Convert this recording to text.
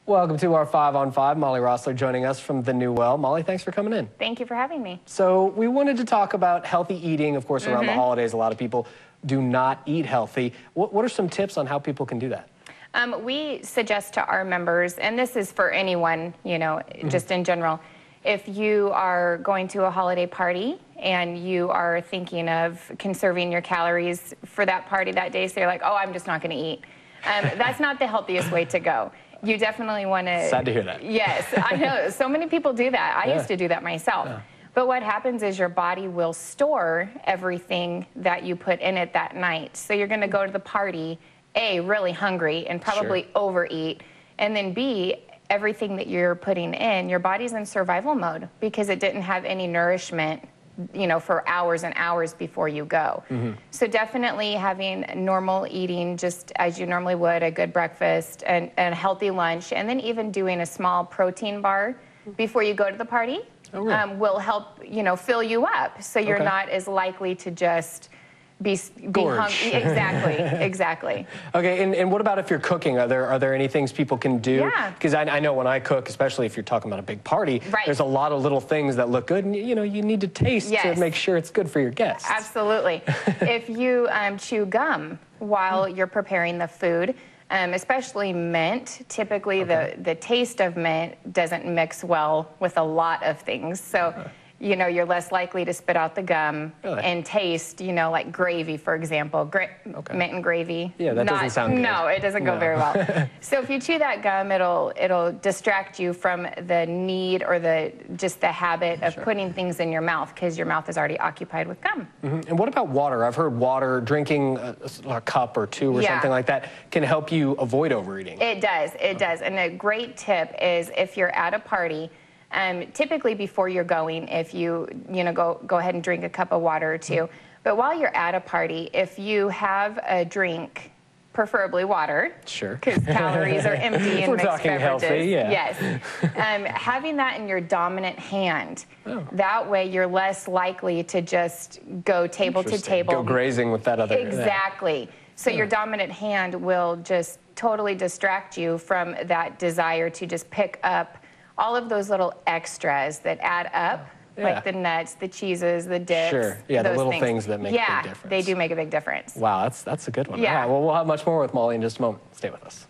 Welcome to our 5 on 5. Mollee Rossler joining us from the New Well. Mollee, thanks for coming in. Thank you for having me. So we wanted to talk about healthy eating. Of course, around the holidays, a lot of people do not eat healthy. What are some tips on how people can do that? We suggest to our members, and this is for anyone, you know, just in general, if you are going to a holiday party and you are thinking of conserving your calories for that party that day, so you're like, oh, I'm just not going to eat. That's not the healthiest way to go. You definitely want to... Sad to hear that. Yes, I know. So many people do that. I used to do that myself. But what happens is your body will store everything that you put in it that night. So you're going to go to the party, A, really hungry and probably overeat, and then B, everything that you're putting in, your body's in survival mode because it didn't have any nourishment, you know, for hours and hours before you go. So definitely having normal eating just as you normally would, a good breakfast and a healthy lunch, and then even doing a small protein bar before you go to the party will help, you know, fill you up so you're not as likely to just be hungry. Exactly. Okay, and what about if you're cooking? Are there any things people can do? Yeah. Because I know when I cook, especially if you're talking about a big party, there's a lot of little things that look good, and you know you need to taste to make sure it's good for your guests. Absolutely. If you chew gum while you're preparing the food, especially mint, typically the taste of mint doesn't mix well with a lot of things. So. You know, you're less likely to spit out the gum and taste, you know, like gravy, for example, mint and gravy. Yeah, that doesn't sound good. No, it doesn't go very well. So if you chew that gum, it'll distract you from the need or just the habit of putting things in your mouth because your mouth is already occupied with gum. And what about water? I've heard water, drinking a cup or two or something like that can help you avoid overeating. It does. And a great tip is if you're at a party, typically before you're going, if you go ahead and drink a cup of water or two. But while you're at a party, if you have a drink, preferably water, because calories are empty in mixed beverages. Healthy, yes. Having that in your dominant hand, that way you're less likely to just go table to table. Go grazing with that other. Exactly. So your dominant hand will just totally distract you from that desire to just pick up all of those little extras that add up, like the nuts, the cheeses, the dips. The little things that make a big difference. They do make a big difference. Wow, that's a good one. All right, well, we'll have much more with Mollee in just a moment. Stay with us.